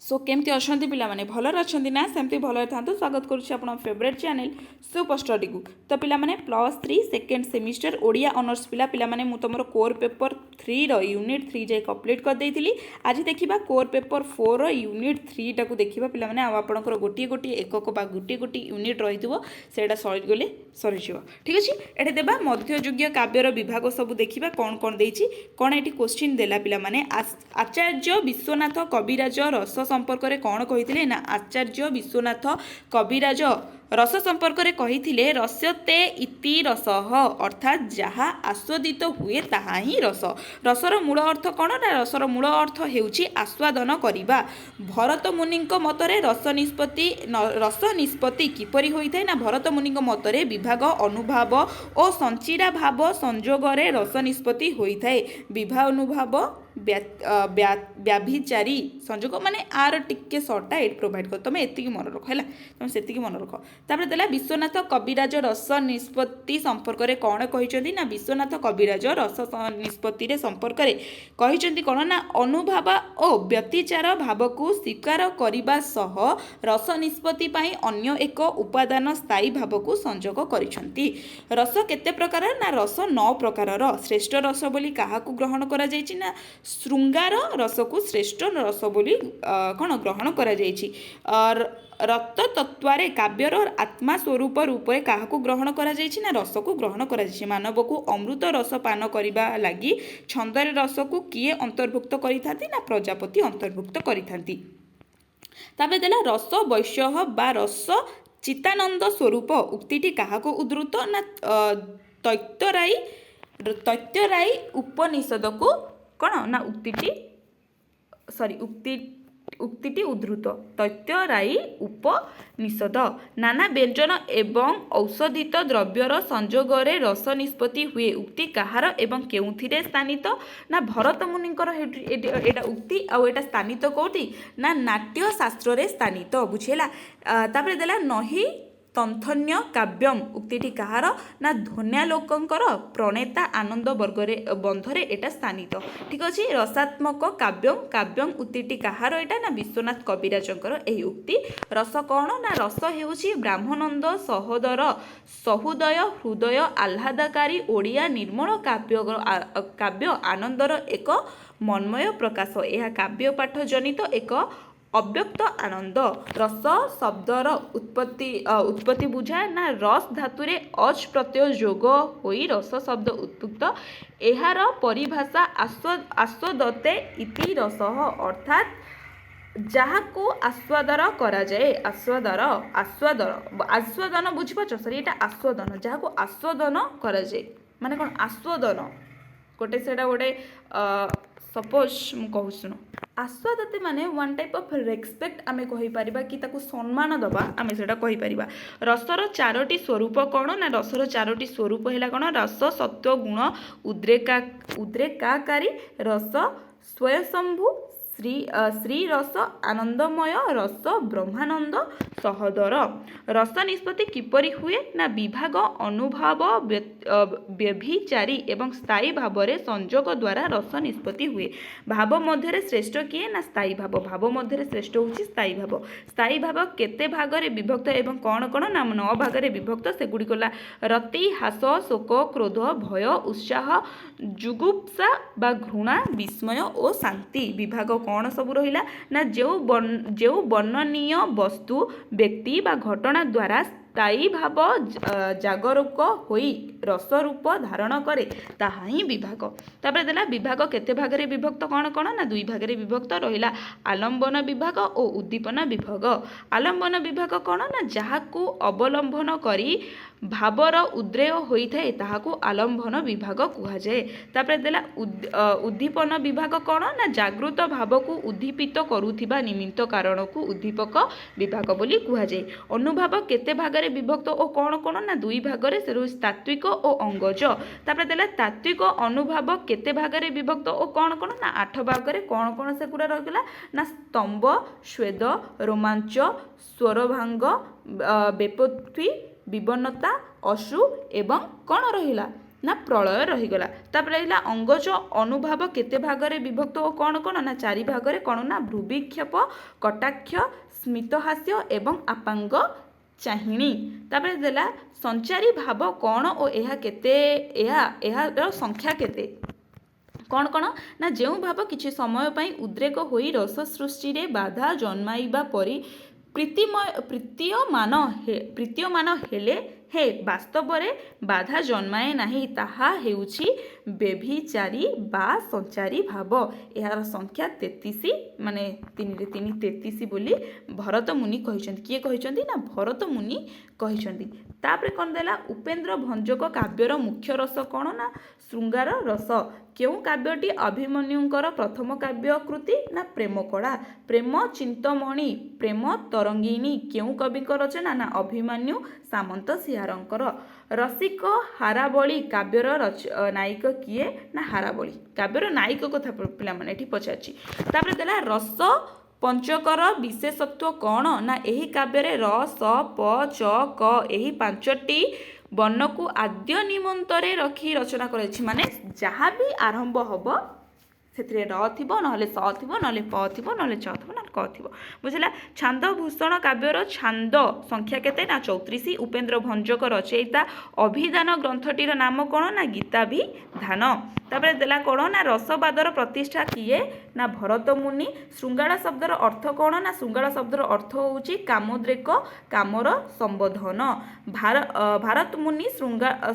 सो केमती अच्छा पे भलर अच्छा ना सेमती भलर था स्वागत करुँच फेवरेट चैनल सुपर स्टडी को। तो पिलाने +3 सेकेंड सेमिस्टर ओडिया ऑनर्स पिलाने तुम कोर पेपर 3 यूनिट 3 जाए कंप्लीट कर देती। आज देखा कोर पेपर 4 यूनिट 3 टाक देखा पिलाने आपंकर गोटे गोटे एकक बा गोटे गोटे यूनिट रही से सरीगले सरीज ठीक अच्छे। ये देवा मध्ययुगीय काव्यर विभाग सब देखा कौन कौन देती कौन ये क्वेश्चन देला पिलाने आचार्य विश्वनाथ कविराज रस संपर्क में कौन कही ना आचार्य विश्वनाथ कविराज रस संपर्क में कही रस्यते इति रस अर्थात जहाँ आस्वादित हुए ताहा ही रस। रसर मूल अर्थ कौन ना रसर मूल अर्थ हेउछि आस्वादन करिबा। भरत मुनि मतरे रस निष्पत्ति किपरि होइथाय ना भरत मुनि मतरे विभाग अनुभाव और संचिरा भाव संजोगरे रस निष्पत्ति होइथाय। विवाह अनुभाव व्याभिचारी संजोग माने आर टिके सर्टा एट प्रोवाइड कर तुम एति मन रख है तुम से मन रख। तापर देला विश्वनाथ कविराज रस निष्पत्ति संपर्क में कौन कही ना विश्वनाथ कविराज रस निष्पत्ति संपर्क में कही कौन ना अनुभव और व्यतिचार भाव को स्वीकार करने सह रस निष्पत्ति पाई अन्य एक उपादान स्थायी भाव को संजोग करिसेंती। रस केते प्रकार ना रस 9 प्रकार। श्रेष्ठ रस बोली क्या ग्रहण करा जायछि ना श्रृंगार रस को श्रेष्ठ रस बोली कौन ग्रहण करा जायछि। रक्त तत्वारे काव्यर आत्मा स्वरूप रूपे क्या ग्रहण करा जायछि ना रस को ग्रहण करा जायछि। मानव को अमृत रस पान करने लगी छंदरे रस को किए अंतर्भुक्त करिथांती ना प्रजापति अंतर्भुक्त करिथांती। ताबे देला रस वैश्य बा रस चितानंद स्वरूप उक्तिटी क्या उद्धृत ना तैत्तराई उपनिषद को कौन ना उक्तिटी उद्धृत तैत्तराई उपनिषद। नाना व्यंजन एवं औषधित द्रव्यर संजोगरे रस निष्पत्ति हुए उक्ति कहार एवं केउथिरे स्थानित ना भरत मुनिंकर एटा उक्ति आ एटा स्थानित कोठी ना नाट्य शास्त्र रे स्थानित बुझेला। तापर देला नही तंथन्य काव्यम उक्तिटी कहार ना ध्वन्यालोकंकर प्रणेता आनंद वर्गरे बंधरे एटा स्थानित ठीक अच्छे। रसात्मक काव्यम उक्तिटी कहार एटा ना विश्वनाथ कविराजंकर एही उक्ति। रस कौन ना रस हेउछि ब्राह्मणंद सहोदय हृदय आह्लादकारी ओडिया निर्मल काव्य आनंदर एक मनमय प्रकाश। यह काव्य पाठ जनित एक अव्यक्त आनंद। रस शब्दर उत्पत्ति बुझाए ना रस धातुरे अच प्रत्यय जोग होई रस शब्द उत्पत्त। एहार परिभाषा आस्वादते इति रस अर्थात जहाँ को आस्वादन करा जाए आस्वादन बुझिपारछ सरी एटा आस्वादन जहाँ को आस्वादन करा जाए माने कौन आस्वादन गोटे सेटा गोटे सपोज मु कहू सुन आस्वादते माने वन टाइप ऑफ रेस्पेक्ट आमे कहि परिबा कि ताकू सम्मान दबा आमे सेटा कहि परिबा। रसर 4टी स्वरूप कौन ना रसर 4टी स्वरूप हैला कौन रस सत्व गुण उद्रेकाकारी रस स्वयंभू श्री रस आनंदमय रस ब्रह्मानंद सहोदर। रस निष्पत्ति किपरि हुए ना विभाग अनुभाव व्यभिचारी एवं स्थायी भाव रे संजोग द्वारा रस निष्पत्ति हुए। भाव मध्य श्रेष्ठ किए ना स्थायी भाव मध्य श्रेष्ठ होछि स्थायी भाव। स्थायी भाव केते भाग रे विभक्त एवं कौन कौन ना 9 भाग रे विभक्त सेगुडी कोला रति हास शोक क्रोध भय उत्साह जुगुप्सा बा घृणा विस्मय और शांति। विभाग कौन सब रहिला ना जो वर्णनीय वस्तु व्यक्ति बा घटना द्वारा स्थायी भाव जागरूक होई रस रूप धारण करे ताहा ही विभाग। तापर देला विभाग केते भाग रे विभक्त कौन कौन ना 2 भाग रे विभक्त रहिला आलंबन विभाग और उद्दीपना विभाग। आलंबन विभाग कौन ना जहाँ को अवलंबन करी भावर उद्रेय होइथाय ताहाकू आलंबन विभाग कुहा जाए। तापर देला उद्दीपन विभाग कौन ना जागृत भाव को उद्दीपित करुथिबा निमित्त कारण को उद्दीपक विभाग बोली कुहा जाए। अनुभाव केते भाग रे विभक्त और कौन कौन ना 2 भाग रे तात्विक और अंगज। तापर देला तात्विक अनुभाव केते भाग रे विभक्त और कौन कौन ना 8 भाग रे कौन कौन से गुड़ा रहिला ना स्तंभ स्वेद रोमांच स्वरभांग बेपथी विवनता अश्रु एवं कौन रहिला ନା ପ୍ରଳୟ ରହିଗଲା। ତାପରେ ରହିଲା ଅଙ୍ଗଜ ଅନୁଭାବ କେତେ ଭାଗରେ ବିଭକ୍ତ ଓ କ'ଣ କ'ଣ ନା 4 ଭାଗରେ। କ'ଣ ନା ଭ୍ରୁବିକ୍ଷେପ, କଟାକ୍ଷ, ସ୍ମିତହାସ୍ୟ ଏବଂ ଆପାଙ୍ଗ ଚାହିଣୀ। ତାପରେ ଦେଲା ସଞ୍ଚାରୀ ଭାବ କ'ଣ ଓ ଏହା କେତେ, ଏହାର ସଂଖ୍ୟା କେତେ। କ'ଣ କ'ଣ ନା ଯେଉଁ ଭାବ କିଛି ସମୟ ପାଇଁ ଉଦ୍ରେକ ହୋଇ ରସ ସୃଷ୍ଟିରେ ବାଧା ଜନ୍ମାଇବା ପରି ପ୍ରୀତୀୟମାନ ହେଲେ ହେ ବାସ୍ତବରେ ବାଧା ଜନ୍ମାଏ ନାହିଁ, ତାହା ହେଉଛି ବ୍ୟଭିଚାରୀ ବା ସଞ୍ଚାରୀ ଭାବ। ଏହାର ସଂଖ୍ୟା 33, ମାନେ 3 ରେ 3 33 ବୋଲି ଭରତ ମୁନି କହିଛନ୍ତି। କିଏ କହିଛନ୍ତି ନା ଭରତ ମୁନି କହିଛନ୍ତି। ତାପରେ କ'ଣ ଦେଲା ଉପେନ୍ଦ୍ର ଭଞ୍ଜକ କାବ୍ୟର ମୁଖ୍ୟ ରସ କ'ଣ ନା ଶୃଙ୍ଗାର ରସ। କେଉଁ କାବ୍ୟଟି ଅଭିମନ୍ୟୁଙ୍କର ପ୍ରଥମ କାବ୍ୟ କୃତି ନା ପ୍ରେମ କଳା। ପ୍ରେମ ଚିନ୍ତମଣି, ପ୍ରେମ ତରଙ୍ଗିଣୀ କେଉଁ କବିଙ୍କ ରଚନା ନା ଅଭିମନ୍ୟୁ ସାମନ୍ତ ସିଂହାରଙ୍କର। ରସିକ ହାରାବଳୀ କାବ୍ୟର ନାୟିକ କିଏ ନା ହାରାବଳୀ। କାବ୍ୟର ନାୟିକ କଥା ପିଲାମାନେ ଏଠି ପଚାରିଛି। ତାପରେ ଦେଲା ରସ ପଞ୍ଚକର ବିଶେଷତ୍ୱ କ'ଣ ନା ଏହି କାବ୍ୟରେ ର, ସ, ପ, ଚ, କ ଏହି 5ଟି ବର୍ଣ୍ଣକୁ ଆଦ୍ୟ ନିମନ୍ତରେ ରଖି ରଚନା କରାଯାଇଛି। ମାନେ ଯାହା ବି ଆରମ୍ଭ ହେବ ସେଥିରେ ର ଥିବ, ନହେଲେ ସ ଥିବ, ନହେଲେ ପ ଥିବ, ନହେଲେ ଚ ଥିବ, ନହେଲେ କ ଥିବ। ବୁଝିଲା। ଛାନ୍ଦଭୂଷଣ କାବ୍ୟର ଛାନ୍ଦ ସଂଖ୍ୟା କେତେ ନା 34। ଉପେନ୍ଦ୍ର ଭଞ୍ଜକ ରଚୟିତା ଅଭିଧାନ ଗ୍ରନ୍ଥଟିର ନାମ କ'ଣ ନା ଗୀତାଭିଧାନ। ତାପରେ ଦେଲା କ'ଣ ନା ରସବାଦର ପ୍ରତିଷ୍ଠା କିଏ ନା ଭରତ ମୁନି। ଶୃଙ୍ଗାଳ ଶବ୍ଦର ଅର୍ଥ କ'ଣ ନା ଶୃଙ୍ଗାଳ ଶବ୍ଦର ଅର୍ଥ ହେଉଛି କାମୋଦ୍ରେକ, କାମର ସମ୍ବୋଧନ। ଭାରତ ମୁନି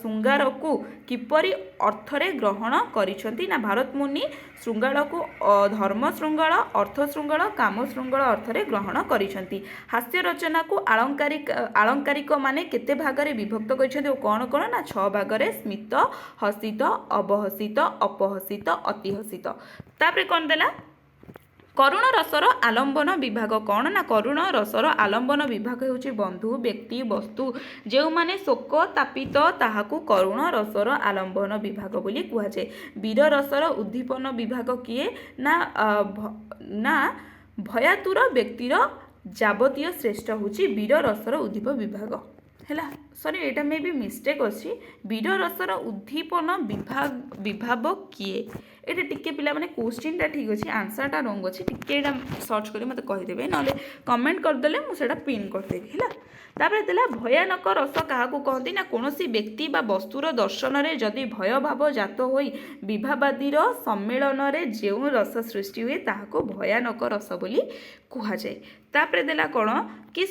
ଶୃଙ୍ଗାରକୁ କିପରି ଅର୍ଥରେ ଗ୍ରହଣ କରିଛନ୍ତି ନା ଭାରତ ମୁନି ଶୃଙ୍ଗାଳକୁ ଧର୍ମ ଶୃଙ୍ଗାଳ, ଅର୍ଥ ଶୃଙ୍ଗାଳ, କାମ ଶୃଙ୍ଗାଳ ଅର୍ଥରେ ଗ୍ରହଣ କରିଛନ୍ତି। ହାସ୍ୟ ରଚନାକୁ ଆଳଙ୍କାରିକ ମାନେ କେତେ ଭାଗରେ ବିଭକ୍ତ କରିଛନ୍ତି ଓ କ'ଣ କ'ଣ ନା 6 ଭାଗରେ। ସ୍ମିତ, ହସିତ, ଅବହସିତ, ଅପହସିତ, ଅତିହସିତ। ତାପରେ କ'ଣ ଦେଲା କରୁଣ ରସର ଆଲମ୍ବନ ବିଭାଗ କ'ଣ ନା କରୁଣ ରସର ଆଲମ୍ବନ ବିଭାଗ ହେଉଛି ବନ୍ଧୁ, ବ୍ୟକ୍ତି, ବସ୍ତୁ ଯେଉଁମାନେ ଶୋକ ତାପିତ ତାହାକୁ କରୁଣ ରସର ଆଲମ୍ବନ ବିଭାଗ ବୋଲି କୁହାଯାଏ। ବୀର ରସର ଉଦ୍ଦୀପନ ବିଭାଗ କିଏ ନା ଭୟାତୁର ବ୍ୟକ୍ତିର ଯାବତୀୟ ଶ୍ରେଷ୍ଠ ହେଉଛି ବୀର ରସର ଉଦ୍ଦୀପ ବିଭାଗ। ହେଲା, ସରି ଏଇଟା ମେ ବି ମିଷ୍ଟେକ୍ ଅଛି। ବୀର ରସର ଉଦ୍ଦୀପନ ବିଭାଗ କିଏ। ଏଇଟା ଟିକେ ପିଲାମାନେ କୋଶ୍ଚିନ୍ଟା ଠିକ୍ ଅଛି, ଆନ୍ସର୍ଟା ରଙ୍ଗ ଅଛି। ଟିକେ ଏଇଟା ସର୍ଚ୍ଚ କରି ମୋତେ କହିଦେବେ, ନହେଲେ କମେଣ୍ଟ କରିଦେଲେ ମୁଁ ସେଇଟା ପିନ୍ କରିଦେବି। ହେଲା। ତାପରେ ଦେଲା ଭୟାନକ ରସ କାହାକୁ କହନ୍ତି ନା କୌଣସି ବ୍ୟକ୍ତି ବା ବସ୍ତୁର ଦର୍ଶନରେ ଯଦି ଭୟଭାବ ଜାତ ହୋଇ ବିଭାବାଦୀର ସମ୍ମିଳନରେ ଯେଉଁ ରସ ସୃଷ୍ଟି ହୁଏ ତାହାକୁ ଭୟାନକ ରସ ବୋଲି କୁହାଯାଏ। ତାପରେ ଦେଲା କ'ଣ କି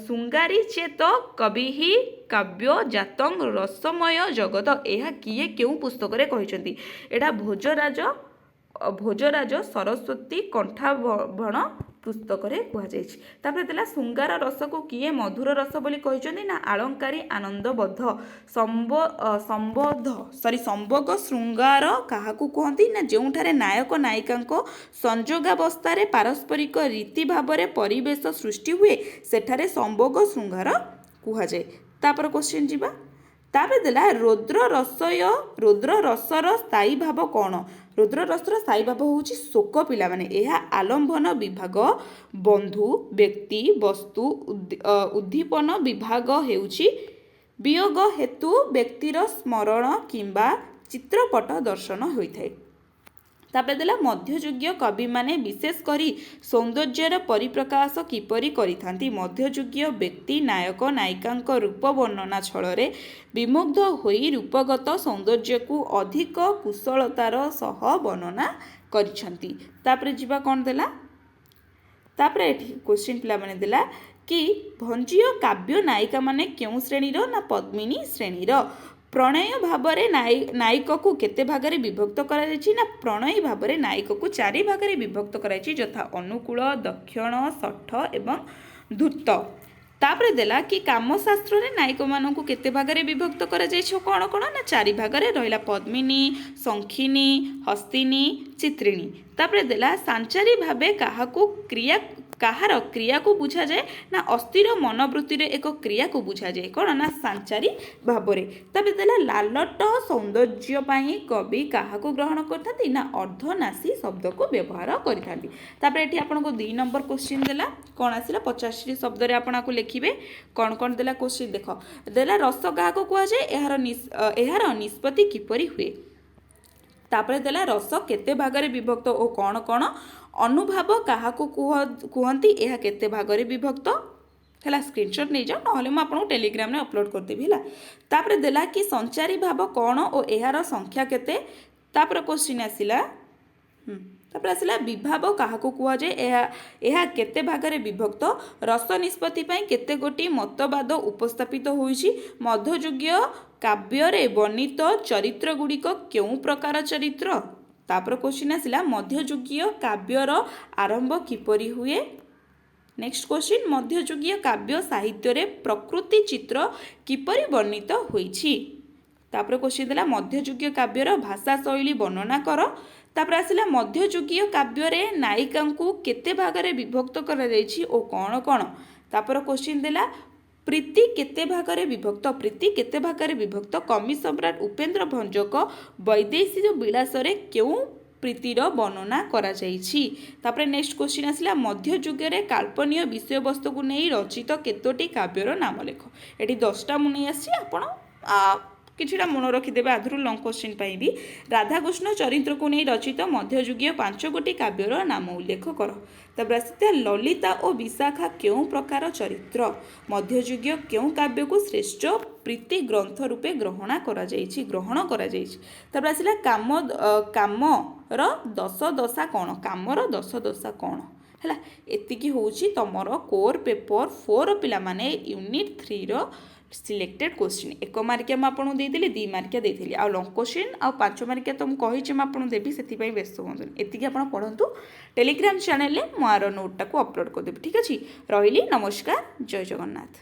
ଶୃଙ୍ଗାରୀ ଚେତ କବିହି କାବ୍ୟ ଜାତଂ ରସମୟ ଜଗତ। ଏହା କିଏ କେଉଁ ପୁସ୍ତକରେ କହିଛନ୍ତି। ଏଇଟା ଭୋଜରାଜ ସରସ୍ୱତୀ କଣ୍ଠାଭରଣ ପୁସ୍ତକରେ କୁହାଯାଇଛି। ତାପରେ ଦେଲା ଶୃଙ୍ଗାର ରସକୁ କିଏ ମଧୁର ରସ ବୋଲି କହିଛନ୍ତି ନା ଆଳଙ୍କାରୀ ଆନନ୍ଦବୋଧ ସମ୍ଭୋଗ। ଶୃଙ୍ଗାର କାହାକୁ କୁହନ୍ତି ନା ଯେଉଁଠାରେ ନାୟକ ନାୟିକାଙ୍କ ସଂଯୋଗାବସ୍ଥାରେ ପାରସ୍ପରିକ ରୀତି ଭାବରେ ପରିବେଶ ସୃଷ୍ଟି ହୁଏ ସେଠାରେ ସମ୍ଭୋଗ ଶୃଙ୍ଗାର କୁହାଯାଏ। ତାପରେ କ୍ୱେଶ୍ଚିନ୍ ଯିବା। ତାପରେ ଦେଲା ରୌଦ୍ର ରସର ସ୍ଥାୟୀ ଭାବ କ'ଣ। ରୌଦ୍ର ରସର ସ୍ଥାୟୀ ଭାବ ହେଉଛି ଶୋକ ପିଲାମାନେ। ଏହା ଆଲମ୍ବନ ବିଭାଗ ବନ୍ଧୁ, ବ୍ୟକ୍ତି, ବସ୍ତୁ। ଉଦ୍ଦୀପନ ବିଭାଗ ହେଉଛି ବିୟୋଗ ହେତୁ ବ୍ୟକ୍ତିର ସ୍ମରଣ କିମ୍ବା ଚିତ୍ରପଟ ଦର୍ଶନ ହୋଇଥାଏ। ତାପରେ ଦେଲା ମଧ୍ୟଯୁଗୀୟ କବିମାନେ ବିଶେଷ କରି ସୌନ୍ଦର୍ଯ୍ୟର ପରିପ୍ରକାଶ କିପରି କରିଥାନ୍ତି। ମଧ୍ୟଯୁଗୀୟ ବ୍ୟକ୍ତି ନାୟକ ନାୟିକାଙ୍କ ରୂପ ବର୍ଣ୍ଣନା ଛଳରେ ବିମୁଗ୍ଧ ହୋଇ ରୂପଗତ ସୌନ୍ଦର୍ଯ୍ୟକୁ ଅଧିକ କୁଶଳତାର ସହ ବର୍ଣ୍ଣନା କରିଛନ୍ତି। ତାପରେ ଯିବା କ'ଣ ଦେଲା। ତାପରେ ଏଠି କ୍ୱେଶ୍ଚିନ୍ ପିଲାମାନେ ଦେଲା କି ଭଞ୍ଜୀୟ କାବ୍ୟ ନାୟିକାମାନେ କେଉଁ ଶ୍ରେଣୀର ନା ପଦ୍ମିନୀ ଶ୍ରେଣୀର। ପ୍ରଣୟ ଭାବରେ ନାୟିକକୁ କେତେ ଭାଗରେ ବିଭକ୍ତ କରାଯାଇଛି ନା ପ୍ରଣୟୀ ଭାବରେ ନାୟିକକୁ 4 ଭାଗରେ ବିଭକ୍ତ କରାଯାଇଛି, ଯଥା ଅନୁକୂଳ, ଦକ୍ଷିଣ, ଶଠ ଏବଂ ଧୂର୍ତ୍ତ। ତାପରେ ଦେଲା କି କାମଶାସ୍ତ୍ରରେ ନାୟିକମାନଙ୍କୁ କେତେ ଭାଗରେ ବିଭକ୍ତ କରାଯାଇଛି କ'ଣ କ'ଣ ନା 4 ଭାଗରେ ରହିଲା ପଦ୍ମିନୀ, ଶଙ୍ଖିନୀ, ହସ୍ତିନୀ, ଚିତ୍ରିଣୀ। ତାପରେ ଦେଲା ସାଞ୍ଚାରୀ ଭାବେ କାହାର କ୍ରିୟାକୁ ବୁଝାଯାଏ ନା ଅସ୍ଥିର ମନୋବୃତ୍ତିର ଏକ କ୍ରିୟାକୁ ବୁଝାଯାଏ କ'ଣ ନା ସାଞ୍ଚାରୀ ଭାବରେ। ତାପରେ ଦେଲା ଲାଲଟ ସୌନ୍ଦର୍ଯ୍ୟ ପାଇଁ କବି କାହାକୁ ଗ୍ରହଣ କରିଥାନ୍ତି ନା ଅର୍ଦ୍ଧନାଶୀ ଶବ୍ଦକୁ ବ୍ୟବହାର କରିଥାନ୍ତି। ତାପରେ ଏଠି ଆପଣଙ୍କୁ 2 ନମ୍ବର କ୍ୱେଶ୍ଚିନ୍ ଦେଲା କ'ଣ ଆସିଲା 85ଟି ଶବ୍ଦରେ ଆପଣଙ୍କୁ ଲେଖିବେ କ'ଣ କ'ଣ ଦେଲା କ୍ୱେଶ୍ଚିନ୍ ଦେଖ ଦେଲା ରସ କାହାକୁ କୁହାଯାଏ ଏହାର ନିଷ୍ପତ୍ତି କିପରି ହୁଏ। ତାପରେ ଦେଲା ରସ କେତେ ଭାଗରେ ବିଭକ୍ତ ଓ କ'ଣ କ'ଣ ଅନୁଭାବ କାହାକୁ କୁହନ୍ତି ଏହା କେତେ ଭାଗରେ ବିଭକ୍ତ ହେଲା ସ୍କ୍ରିନଶଟ୍ ନେଇଯାଅ ନହେଲେ ମୁଁ ଆପଣଙ୍କୁ ଟେଲିଗ୍ରାମରେ ଅପଲୋଡ଼ କରିଦେବି ହେଲା। ତାପରେ ଦେଲା କି ସଞ୍ଚାରୀ ଭାବ କ'ଣ ଓ ଏହାର ସଂଖ୍ୟା କେତେ। ତାପରେ କ୍ୱେଶ୍ଚିନ୍ ଆସିଲା ତାପରେ ଆସିଲା ବିଭାବ କାହାକୁ କୁହାଯାଏ ଏହା କେତେ ଭାଗରେ ବିଭକ୍ତ ରସ ନିଷ୍ପତ୍ତି ପାଇଁ କେତେ ଗୋଟି ମତବାଦ ଉପସ୍ଥାପିତ ହୋଇଛି ମଧ୍ୟଯୁଗୀୟ କାବ୍ୟରେ ବର୍ଣ୍ଣିତ ଚରିତ୍ର ଗୁଡ଼ିକ କେଉଁ ପ୍ରକାର ଚରିତ୍ର। ତାପରେ କ୍ୱେଶ୍ଚିନ୍ ଆସିଲା ମଧ୍ୟଯୁଗୀୟ କାବ୍ୟର ଆରମ୍ଭ କିପରି ହୁଏ। ନେକ୍ସଟ କ୍ୱେଶ୍ଚିନ୍ ମଧ୍ୟଯୁଗୀୟ କାବ୍ୟ ସାହିତ୍ୟରେ ପ୍ରକୃତି ଚିତ୍ର କିପରି ବର୍ଣ୍ଣିତ ହୋଇଛି। ତାପରେ କ୍ୱେଶ୍ଚିନ୍ ଦେଲା ମଧ୍ୟଯୁଗୀୟ କାବ୍ୟର ଭାଷା ଶୈଳୀ ବର୍ଣ୍ଣନା କର। ତାପରେ ଆସିଲା ମଧ୍ୟଯୁଗୀୟ କାବ୍ୟରେ ନାୟିକାଙ୍କୁ କେତେ ଭାଗରେ ବିଭକ୍ତ କରାଯାଇଛି ଓ କ'ଣ କ'ଣ। ତାପରେ କ୍ୱେଶ୍ଚିନ୍ ଦେଲା ପ୍ରୀତି କେତେ ଭାଗରେ ବିଭକ୍ତ କବି ସମ୍ରାଟ ଉପେନ୍ଦ୍ର ଭଞ୍ଜଙ୍କ ବୈଦେଶିକ ବିଳାସରେ କେଉଁ ପ୍ରୀତିର ବର୍ଣ୍ଣନା କରାଯାଇଛି। ତାପରେ ନେକ୍ସଟ କ୍ୱେଶ୍ଚିନ୍ ଆସିଲା ମଧ୍ୟଯୁଗରେ କାଳ୍ପନୀୟ ବିଷୟବସ୍ତୁକୁ ନେଇ ରଚିତ କେତୋଟି କାବ୍ୟର ନାମ ଲେଖ। ଏଠି 10ଟା ମୁଁ ନେଇ ଆସିଛି ଆପଣ କିଛିଟା ମନେ ରଖିଦେବେ ଆଧରୁ ଲଙ୍ଗ କ୍ୱେଶ୍ଚିନ୍ ପାଇଁ ବି ରାଧାକୃଷ୍ଣ ଚରିତ୍ରକୁ ନେଇ ରଚିତ ମଧ୍ୟଯୁଗୀୟ 5 ଗୋଟି କାବ୍ୟର ନାମ ଉଲ୍ଲେଖ କର। ତାପରେ ଆସିଥିଲା ଲଳିତା ଓ ବିଶାଖା କେଉଁ ପ୍ରକାର ଚରିତ୍ର ମଧ୍ୟଯୁଗୀୟ କେଉଁ କାବ୍ୟକୁ ଶ୍ରେଷ୍ଠ ପ୍ରୀତି ଗ୍ରନ୍ଥ ରୂପେ ଗ୍ରହଣ କରାଯାଇଛି। ତାପରେ ଆସିଲା କାମର 10 ଦଶା କ'ଣ ହେଲା। ଏତିକି ହେଉଛି ତମର କୋର୍ ପେପର 4 ପିଲାମାନେ ୟୁନିଟ୍ 3ର ସିଲେକ୍ଟେଡ୍ କ୍ୱେଶ୍ଚିନ୍ 1 ମାର୍କିଆ ମୁଁ ଆପଣଙ୍କୁ ଦେଇଥିଲି 2 ମାର୍କିଆ ଦେଇଥିଲି ଆଉ ଲଙ୍ଗ କ୍ୱେଶ୍ଚିନ୍ ଆଉ 5 ମାର୍କିଆ ତ ମୁଁ କହିଛି ମୁଁ ଆପଣଙ୍କୁ ଦେବି ସେଥିପାଇଁ ବ୍ୟସ୍ତ ହୁଅନ୍ତୁନି ଏତିକି ଆପଣ ପଢ଼ନ୍ତୁ ଟେଲିଗ୍ରାମ ଚ୍ୟାନେଲରେ ମୁଁ ଆର ନୋଟ୍ଟାକୁ ଅପଲୋଡ଼ କରିଦେବି ଠିକ୍ ଅଛି। ରହିଲି ନମସ୍କାର ଜୟ ଜଗନ୍ନାଥ।